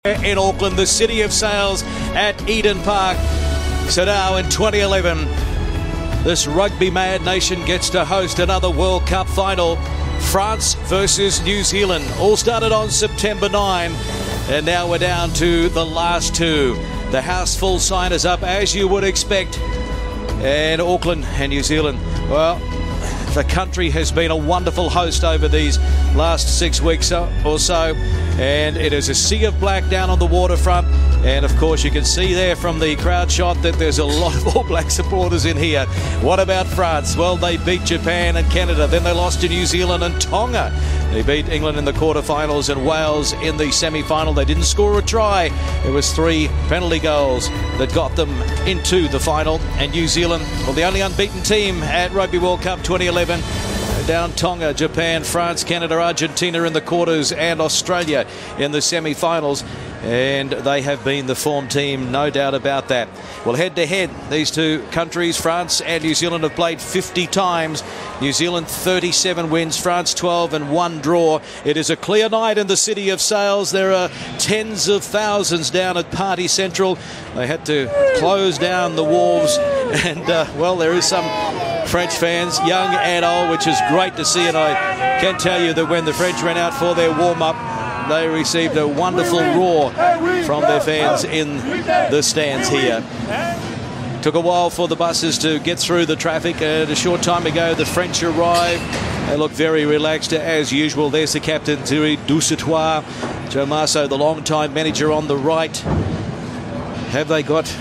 In Auckland, the city of sails at Eden Park. So now in 2011, this rugby mad nation gets to host another World Cup final. France versus New Zealand. All started on September 9, and now we're down to the last two. The house full sign is up, as you would expect. And Auckland and New Zealand, well, the country has been a wonderful host over these last 6 weeks or so, and it is a sea of black down on the waterfront. And of course you can see there from the crowd shot that there's a lot of All Black supporters in here. What about France? Well, they beat Japan and Canada, then they lost to New Zealand and Tonga. They beat England in the quarterfinals and Wales in the semi-final. They didn't score a try. It was 3 penalty goals that got them into the final. And New Zealand, well, the only unbeaten team at Rugby World Cup 2011, down Tonga, Japan, France, Canada, Argentina in the quarters, and Australia in the semi-finals. And they have been the form team, no doubt about that. Well, head-to-head, these two countries, France and New Zealand, have played 50 times. New Zealand 37 wins, France 12 and 1 draw. It is a clear night in the city of sails. There are tens of thousands down at Party Central. They had to close down the wharves, and well, there is some French fans, young and old, which is great to see. And I can tell you that when the French ran out for their warm-up, they received a wonderful roar from their fans in the stands here. Took a while for the buses to get through the traffic. A short time ago, the French arrived. They look very relaxed as usual. There's the captain, Thierry Doucetois. Joe Marceau, the long-time manager, on the right. Have they got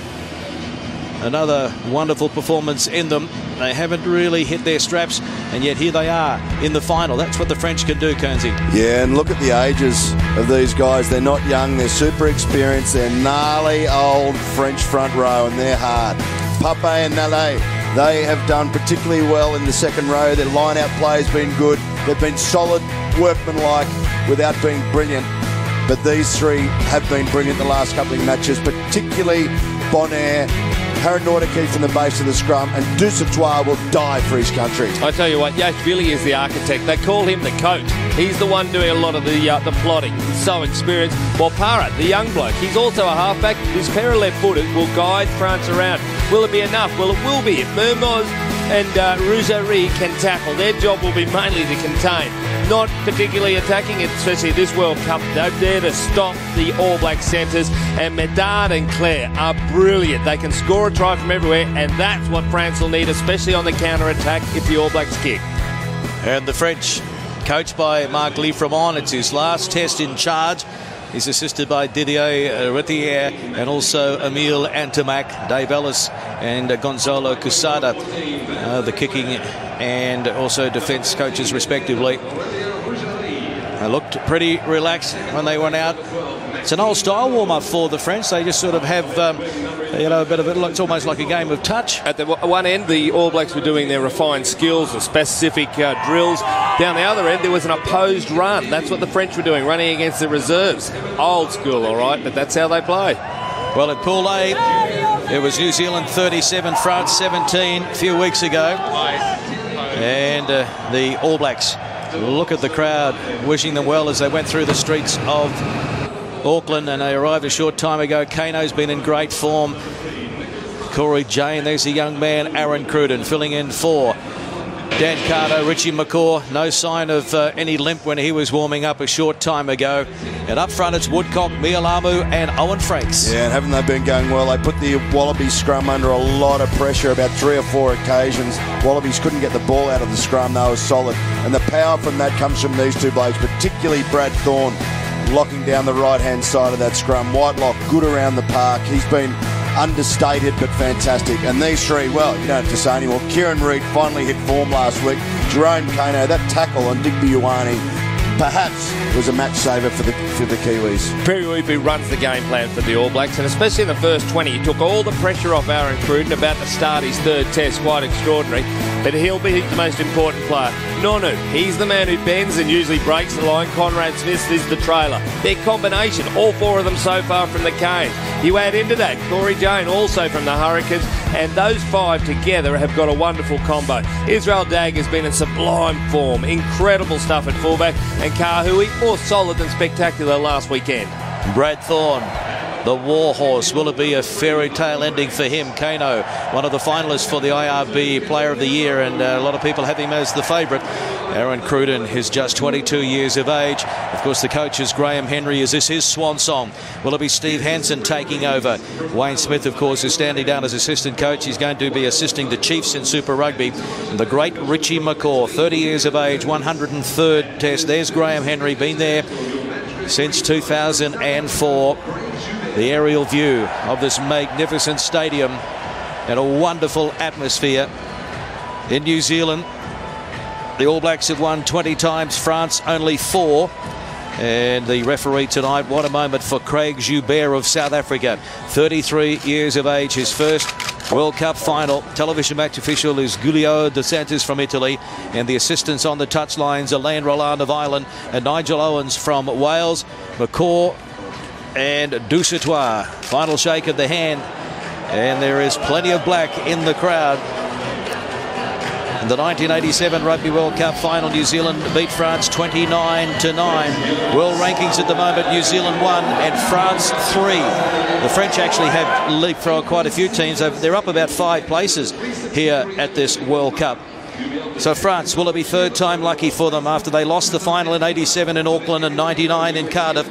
another wonderful performance in them? They haven't really hit their straps, and yet here they are in the final. That's what the French can do, Kearnsey. Yeah, and look at the ages of these guys. They're not young, they're super experienced, they're gnarly old French front row, and they're hard. Pape and Nale, they have done particularly well in the second row. Their line-out play has been good. They've been solid, workmanlike, without being brilliant. But these three have been brilliant the last couple of matches, particularly Bonaire, Haranouraki from the base of the scrum, and Doucetois will die for his country. I tell you what, Yash Billy is the architect. They call him the coach. He's the one doing a lot of the plotting. He's so experienced. While Parra, the young bloke, he's also a halfback. His pair of left-footers will guide France around. Will it be enough? Well, it will be. If Mermoz and Rouzerie can tackle, their job will be mainly to contain, not particularly attacking it, especially this World Cup. They're there to stop the All Black centres, and Medard and Claire are brilliant. They can score a try from everywhere, and that's what France will need, especially on the counter-attack if the All Blacks kick. And the French, coached by Marc Liffremont, it's his last test in charge. He's assisted by Didier Retier and also Emile Antamac, Dave Ellis and Gonzalo Cusada, the kicking and also defence coaches respectively. They looked pretty relaxed when they went out. It's an old style warm-up for the French. They just sort of have, a bit of it. It's almost like a game of touch. At the one end, the All Blacks were doing their refined skills, the specific drills. Down the other end, there was an opposed run. That's what the French were doing, running against the reserves. Old school, all right, but that's how they play. Well, at Pool A, it was New Zealand 37, France 17 a few weeks ago. And the All Blacks, look at the crowd, wishing them well as they went through the streets of Auckland, and they arrived a short time ago. Kano's been in great form. Corey Jane, there's the young man, Aaron Cruden, filling in for Dan Carter. Richie McCaw, no sign of any limp when he was warming up a short time ago. And up front, it's Woodcock, Mialamu and Owen Franks. Yeah, and haven't they been going well? They put the Wallabies scrum under a lot of pressure about 3 or 4 occasions. Wallabies couldn't get the ball out of the scrum. They were solid. And the power from that comes from these two blokes, particularly Brad Thorne, locking down the right-hand side of that scrum. Whitelock, good around the park. He's been understated but fantastic. And these three, well, you don't have to say anymore. Kieran Reid finally hit form last week. Jerome Kano, that tackle on Digby Ioane, perhaps was a match saver for the Kiwis. Periwipi runs the game plan for the All Blacks, and especially in the first 20, he took all the pressure off Aaron Cruden, about to start his third test. Quite extraordinary, but he'll be the most important player. Nonu, he's the man who bends and usually breaks the line. Conrad Smith is the trailer. Their combination, all 4 of them so far from the Canes. You add into that Corey Jane, also from the Hurricanes, and those 5 together have got a wonderful combo. Israel Dagg has been in sublime form, incredible stuff at fullback, and Kahui more solid than spectacular last weekend. Brad Thorne, the Warhorse. Will it be a fairy tale ending for him? Kano, one of the finalists for the IRB Player of the Year, and a lot of people have him as the favourite. Aaron Cruden is just 22 years of age. Of course, the coach is Graham Henry. Is this his swan song? Will it be Steve Hansen taking over? Wayne Smith, of course, is standing down as assistant coach. He's going to be assisting the Chiefs in Super Rugby. And the great Richie McCaw, 30 years of age, 103rd test. There's Graham Henry, been there since 2004. The aerial view of this magnificent stadium and a wonderful atmosphere in New Zealand. The All Blacks have won 20 times, France only 4. And the referee tonight, what a moment for Craig Joubert of South Africa. 33 years of age, his first World Cup final. Television match official is Giulio De Santis from Italy. And the assistants on the touchlines, Elaine Roland of Ireland and Nigel Owens from Wales. McCaw and Dusatoir. Final shake of the hand. And there is plenty of black in the crowd. In the 1987 Rugby World Cup final, New Zealand beat France 29-9. World rankings at the moment, New Zealand 1 and France 3. The French actually have leapfrogged quite a few teams. They're up about 5 places here at this World Cup. So France, will it be third time lucky for them after they lost the final in 87 in Auckland and 99 in Cardiff?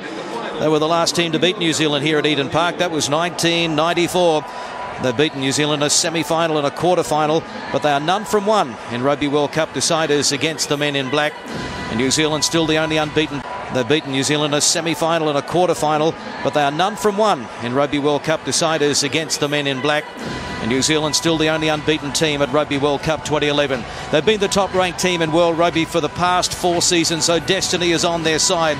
They were the last team to beat New Zealand here at Eden Park. That was 1994. They've beaten New Zealand in a semi-final and a quarter-final, but they are none from one in Rugby World Cup deciders against the men in black. And New Zealand still the only unbeaten. They've beaten New Zealand in a semi-final and a quarter-final, but they are none from one in Rugby World Cup deciders against the men in black. And New Zealand still the only unbeaten team at Rugby World Cup 2011. They've been the top-ranked team in World Rugby for the past 4 seasons, so destiny is on their side.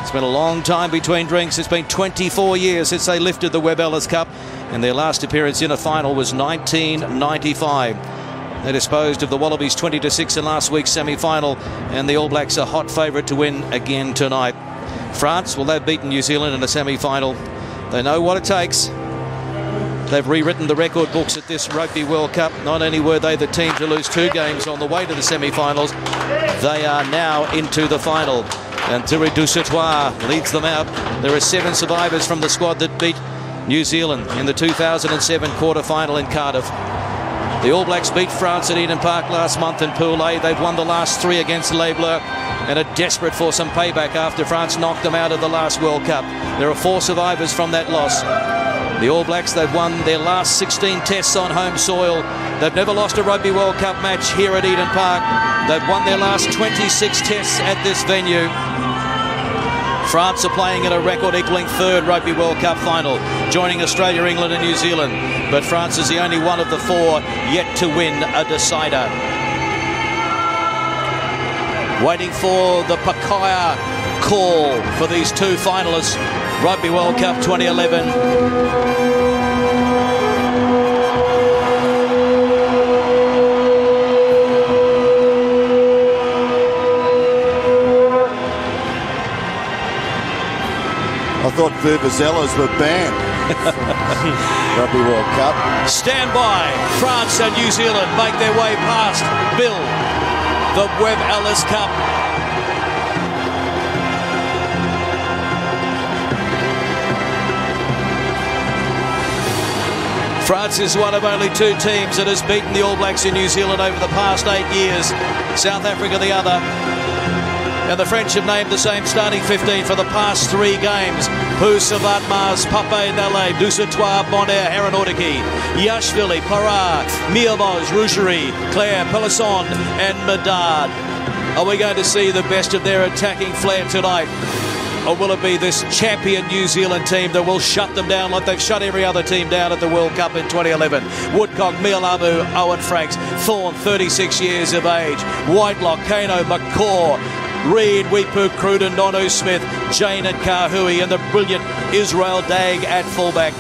It's been a long time between drinks. It's been 24 years since they lifted the Webb Ellis Cup, and their last appearance in a final was 1995. They disposed of the Wallabies 20-6 in last week's semi-final, and the All Blacks are hot favourite to win again tonight. France, well, they've beaten New Zealand in a semi-final. They know what it takes. They've rewritten the record books at this Rugby World Cup. Not only were they the team to lose 2 games on the way to the semi-finals, they are now into the final. And Thierry Dusatoir leads them out. There are 7 survivors from the squad that beat New Zealand in the 2007 quarter-final in Cardiff. The All Blacks beat France at Eden Park last month in Pool A. They've won the last 3 against Les Bleus and are desperate for some payback after France knocked them out of the last World Cup. There are 4 survivors from that loss. The All Blacks, they've won their last 16 tests on home soil. They've never lost a Rugby World Cup match here at Eden Park. They've won their last 26 tests at this venue. France are playing in a record equaling 3rd Rugby World Cup final, joining Australia, England and New Zealand. But France is the only one of the 4 yet to win a decider. Waiting for the Pakaya call for these 2 finalists. Rugby World Cup 2011. I thought Vuvuzelas were banned from Rugby World Cup. Stand by. France and New Zealand make their way past Bill, the Webb Ellis Cup. France is one of only 2 teams that has beaten the All Blacks in New Zealand over the past 8 years. South Africa the other. And the French have named the same starting 15 for the past 3 games. Pousavat, Mars, Pape, Nele, Dusatoir, Bonner, Aeronautiki, Yashvili, Parra, Miamos, Rougerie, Claire, Pelisson and Medard. Are we going to see the best of their attacking flair tonight? Or will it be this champion New Zealand team that will shut them down like they've shut every other team down at the World Cup in 2011? Woodcock, Mialamu, Owen Franks, Thorne, 36 years of age, Whitelock, Kano, McCaw, Reid, Weepu, Cruden, Nonu, Smith, Jane and Kahui, and the brilliant Israel Dag at fullback.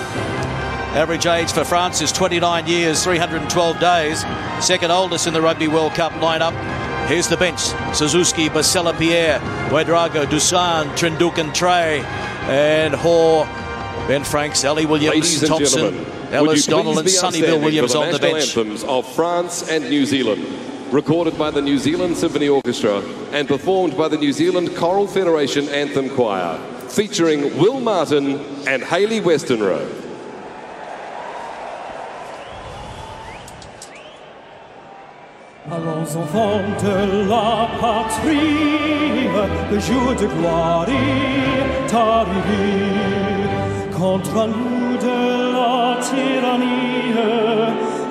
Average age for France is 29 years, 312 days. Second oldest in the Rugby World Cup lineup. Here's the bench. Suzuki, Basella Pierre, Ouedraogo, Dusan, Trindukan Trey, and Hoare, Ben Franks, Ali Williams, Thompson, Ellis Donald and Sunnyville Williams on the bench. Anthems of France and New Zealand, recorded by the New Zealand Symphony Orchestra and performed by the New Zealand Choral Federation Anthem Choir. featuring Will Martin and Hayley Westenra. Allons enfants de la patrie, le jour de gloire est arrivé. Contre nous de la tyrannie,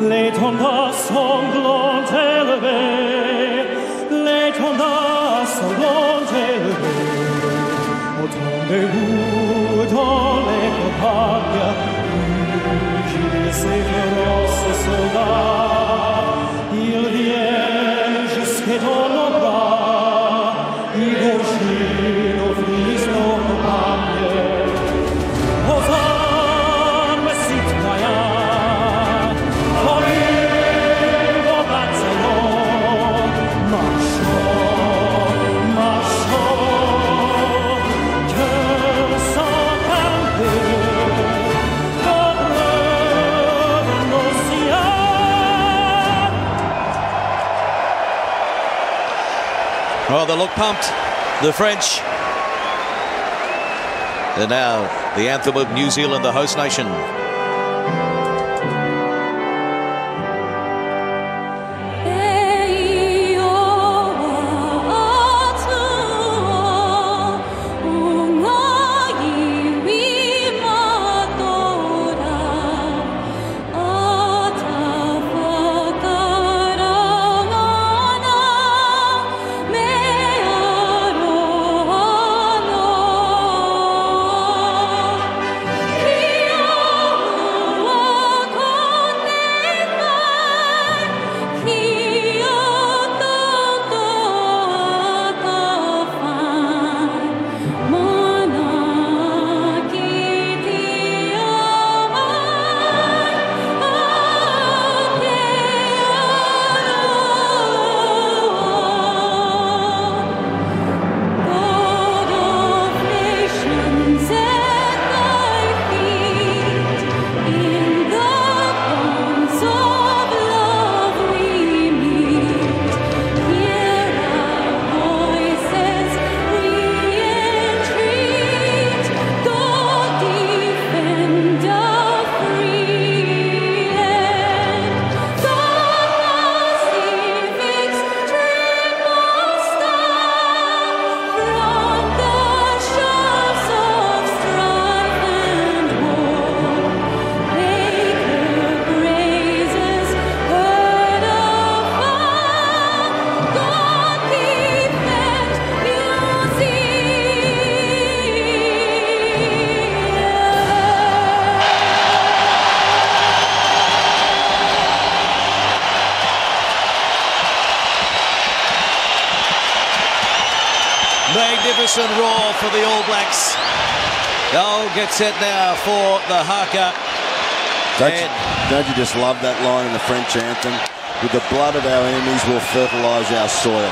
l'étendard sanglant élevé, l'étendard sanglant élevé. Entendez-vous dans les campagnes, rugier ces féroces soldats. Ils viennent jusqu'à dans nos bras, égorger nos fils, nos compagnes. Aux armes citoyens, formez vos bataillons. Marchons, marchons, que sans camper, au bleu de nos cieux. Well, they look pumped, the French. And now the anthem of New Zealand, the host nation. Magnificent roar for the All Blacks. Goal gets set now for the haka. Don't you just love that line in the French anthem? With the blood of our enemies, we'll fertilise our soil.